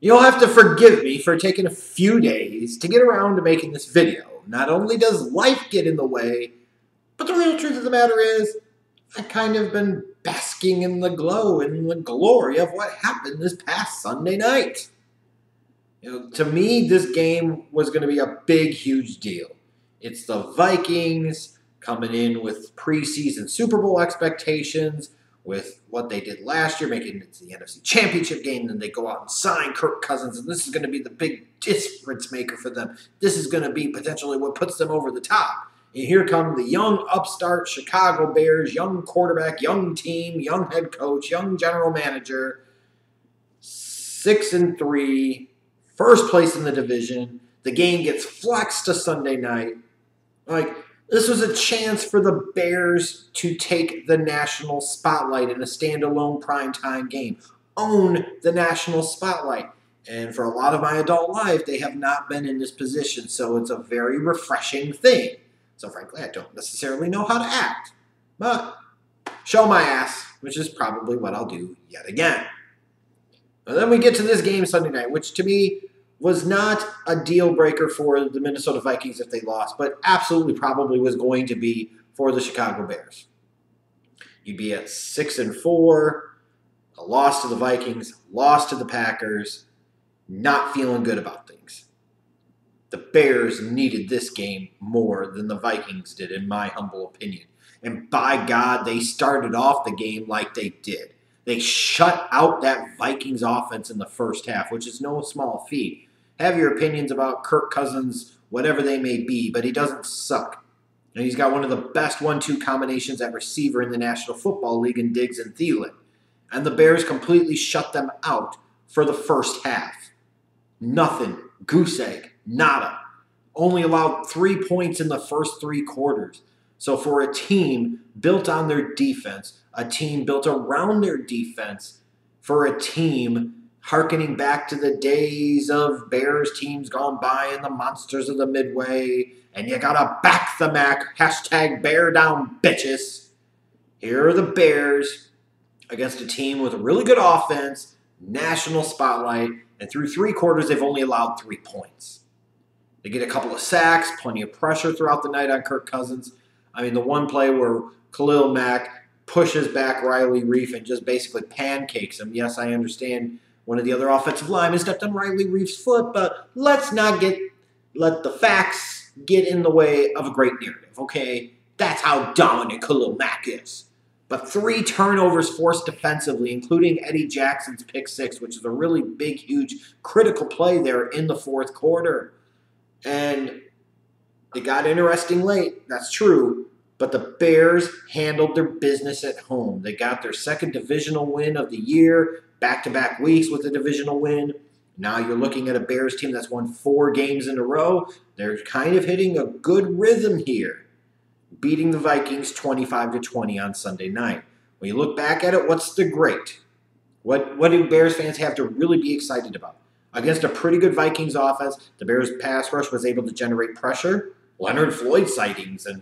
You'll have to forgive me for taking a few days to get around to making this video. Not only does life get in the way, but the real truth of the matter is, I've kind of been basking in the glow and the glory of what happened this past Sunday night. To me, this game was going to be a big, huge deal. It's the Vikings coming in with preseason Super Bowl expectations, with what they did last year, making it to the NFC Championship game. Then they go out and sign Kirk Cousins, and this is going to be the big difference maker for them. This is going to be potentially what puts them over the top. And here come the young upstart Chicago Bears, young quarterback, young team, young head coach, young general manager, 6-3, first place in the division. The game gets flexed to Sunday night. This was a chance for the Bears to take the national spotlight in a standalone primetime game. Own the national spotlight. And for a lot of my adult life, they have not been in this position, so it's a very refreshing thing. So frankly, I don't necessarily know how to act. But show my ass, which is probably what I'll do yet again. And then we get to this game Sunday night, which to me was not a deal breaker for the Minnesota Vikings if they lost, but absolutely probably was going to be for the Chicago Bears. You'd be at 6-4, a loss to the Vikings, loss to the Packers, not feeling good about things. The Bears needed this game more than the Vikings did, in my humble opinion. And by God, they started off the game like they did. They shut out that Vikings offense in the first half, which is no small feat. Have your opinions about Kirk Cousins, whatever they may be, but he doesn't suck. And he's got one of the best 1-2 combinations at receiver in the National Football League in Diggs and Thielen. And the Bears completely shut them out for the first half. Nothing. Goose egg. Nada. Only allowed 3 points in the first 3 quarters. So for a team built on their defense, a team built around their defense, for a team hearkening back to the days of Bears teams gone by and the monsters of the Midway, and you gotta back the Mac, hashtag bear down, bitches. Here are the Bears against a team with a really good offense, national spotlight, and through 3 quarters, they've only allowed 3 points. They get a couple of sacks, plenty of pressure throughout the night on Kirk Cousins. I mean, the one play where Khalil Mack pushes back Riley Reef and just basically pancakes him. Yes, I understand one of the other offensive linemen stepped on Riley Reef's foot, but let's not let the facts get in the way of a great narrative, okay? That's how dominant Khalil Mack is. But 3 turnovers forced defensively, including Eddie Jackson's pick 6, which is a really big, huge, critical play there in the 4th quarter. And it got interesting late, that's true, but the Bears handled their business at home. They got their 2nd divisional win of the year, back-to-back weeks with a divisional win. Now you're looking at a Bears team that's won 4 games in a row. They're kind of hitting a good rhythm here, beating the Vikings 25-20 on Sunday night. When you look back at it, what's the great? What do Bears fans have to really be excited about? Against a pretty good Vikings offense, the Bears pass rush was able to generate pressure. Leonard Floyd sightings and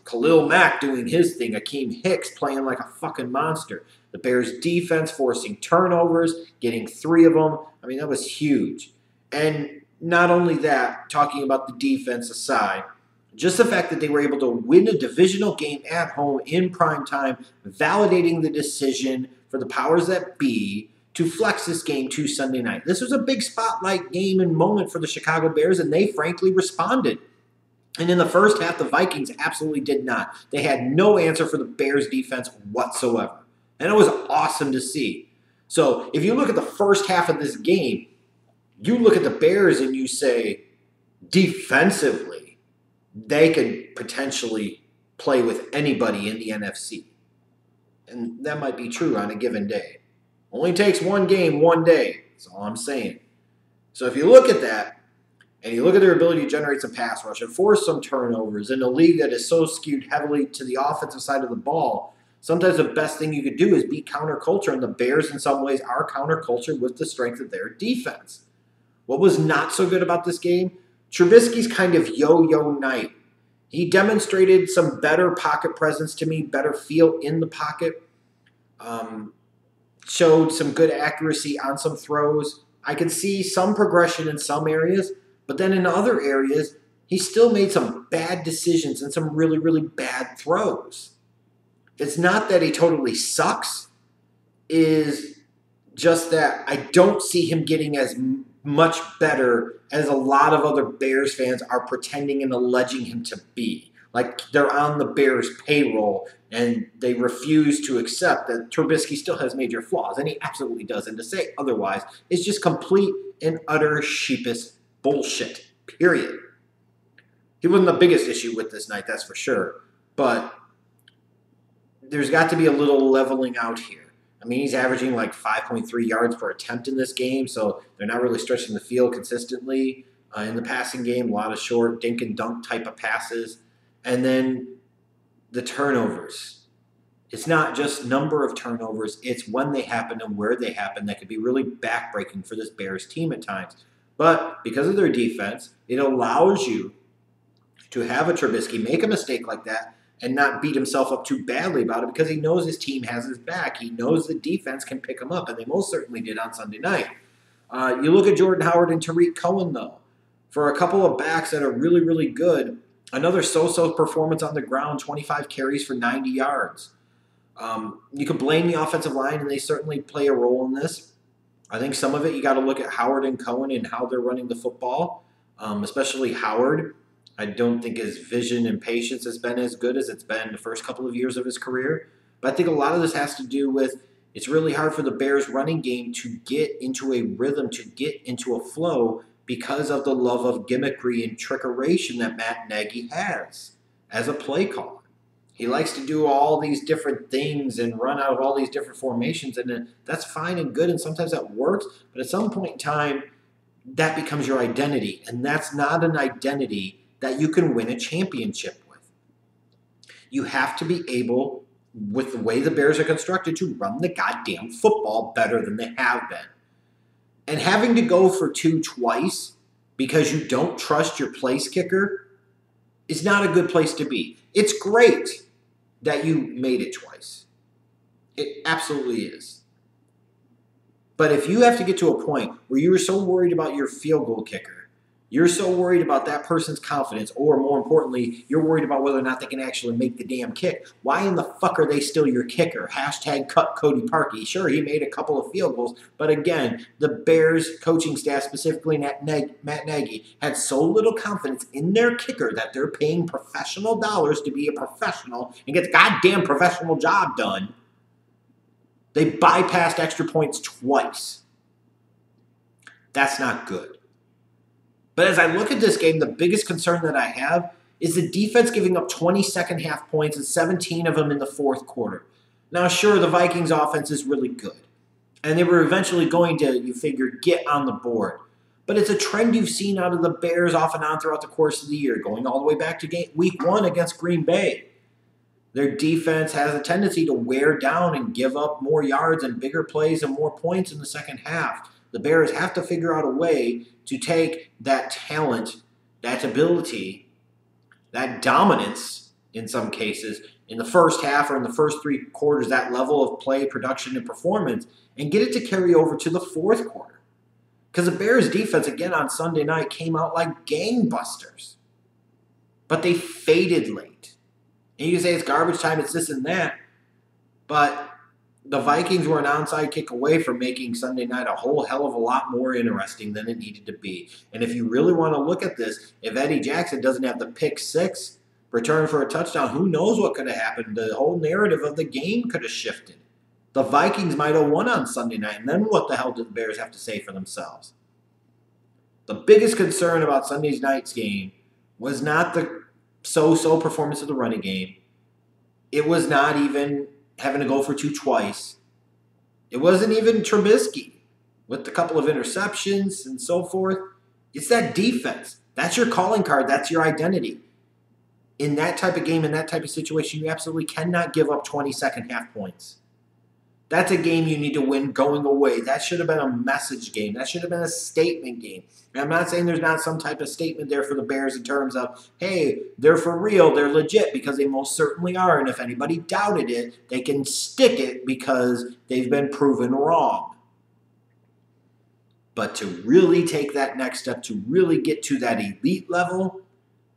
Khalil Mack doing his thing. Akeem Hicks playing like a fucking monster. The Bears' defense forcing turnovers, getting 3 of them. I mean, that was huge. And not only that, talking about the defense aside, just the fact that they were able to win a divisional game at home in prime time, validating the decision for the powers that be to flex this game to Sunday night. This was a big spotlight game and moment for the Chicago Bears, and they frankly responded. And in the first half, the Vikings absolutely did not. They had no answer for the Bears' defense whatsoever. And it was awesome to see. So if you look at the first half of this game, you look at the Bears and you say, defensively, they could potentially play with anybody in the NFC. And that might be true on a given day. Only takes one game, one day. That's all I'm saying. So if you look at that, and you look at their ability to generate some pass rush and force some turnovers in a league that is so skewed heavily to the offensive side of the ball, sometimes the best thing you could do is be counterculture, and the Bears in some ways are counterculture with the strength of their defense. What was not so good about this game? Trubisky's kind of yo-yo night. He demonstrated some better pocket presence to me, better feel in the pocket, showed some good accuracy on some throws. I could see some progression in some areas, but then in other areas, he still made some bad decisions and some really, really bad throws. It's not that he totally sucks, is just that I don't see him getting as much better as a lot of other Bears fans are pretending and alleging him to be. Like they're on the Bears payroll and they refuse to accept that Trubisky still has major flaws, and he absolutely does. And to say otherwise is just complete and utter sheepish bullshit, period. He wasn't the biggest issue with this night, that's for sure. But there's got to be a little leveling out here. I mean, he's averaging like 5.3 yards per attempt in this game, so they're not really stretching the field consistently in the passing game. A lot of short dink and dunk type of passes. And then the turnovers. It's not just number of turnovers. It's when they happen and where they happen that could be really backbreaking for this Bears team at times. But because of their defense, it allows you to have a Trubisky make a mistake like that and not beat himself up too badly about it because he knows his team has his back. He knows the defense can pick him up, and they most certainly did on Sunday night. You look at Jordan Howard and Tariq Cohen, though. For a couple of backs that are really, really good, another so-so performance on the ground, 25 carries for 90 yards. You could blame the offensive line, and they certainly play a role in this. I think some of it you got to look at Howard and Cohen and how they're running the football, especially Howard. I don't think his vision and patience has been as good as it's been the first couple of years of his career. But I think a lot of this has to do with it's really hard for the Bears running game to get into a rhythm, to get into a flow because of the love of gimmickry and trickeration that Matt Nagy has as a play caller. He likes to do all these different things and run out of all these different formations, and that's fine and good, and sometimes that works. But at some point in time, that becomes your identity, and that's not an identity that you can win a championship with. You have to be able, with the way the Bears are constructed, to run the goddamn football better than they have been. And having to go for two twice because you don't trust your place kicker is not a good place to be. It's great that you made it twice. It absolutely is. But if you have to get to a point where you're so worried about your field goal kicker, you're so worried about that person's confidence, or more importantly, you're worried about whether or not they can actually make the damn kick. Why in the fuck are they still your kicker? Hashtag cut Cody Parkey. Sure, he made a couple of field goals, but again, the Bears coaching staff, specifically Matt Nagy, had so little confidence in their kicker that they're paying professional dollars to be a professional and get the goddamn professional job done. They bypassed extra points twice. That's not good. But as I look at this game, the biggest concern that I have is the defense giving up 20 second half points and 17 of them in the fourth quarter. Now, sure, the Vikings offense is really good. And they were eventually going to, you figure, get on the board. But it's a trend you've seen out of the Bears off and on throughout the course of the year, going all the way back to week 1 against Green Bay. Their defense has a tendency to wear down and give up more yards and bigger plays and more points in the second half. The Bears have to figure out a way to take that talent, that ability, that dominance in some cases in the first half or in the first 3 quarters, that level of play, production, and performance, and get it to carry over to the fourth quarter. Because the Bears defense, again on Sunday night, came out like gangbusters. But they faded late. And you can say it's garbage time, it's this and that. But the Vikings were an onside kick away from making Sunday night a whole hell of a lot more interesting than it needed to be. And if you really want to look at this, if Eddie Jackson doesn't have the pick 6 return for a touchdown, who knows what could have happened? The whole narrative of the game could have shifted. The Vikings might have won on Sunday night, and then what the hell did the Bears have to say for themselves? The biggest concern about Sunday night's game was not the so-so performance of the running game. It was not even having to go for 2 twice. It wasn't even Trubisky with a couple of interceptions and so forth. It's that defense. That's your calling card. That's your identity. In that type of game, in that type of situation, you absolutely cannot give up 20 second half points. That's a game you need to win going away. That should have been a message game. That should have been a statement game. And I'm not saying there's not some type of statement there for the Bears in terms of, hey, they're for real, they're legit, because they most certainly are. And if anybody doubted it, they can stick it because they've been proven wrong. But to really take that next step, to really get to that elite level,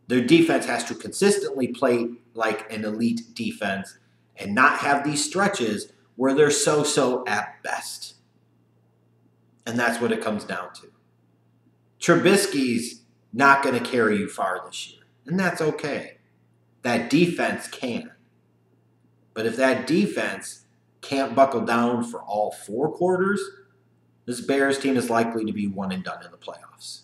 their defense has to consistently play like an elite defense and not have these stretches where they're so-so at best. And that's what it comes down to. Trubisky's not going to carry you far this year, and that's okay. That defense can. But if that defense can't buckle down for all 4 quarters, this Bears team is likely to be one and done in the playoffs.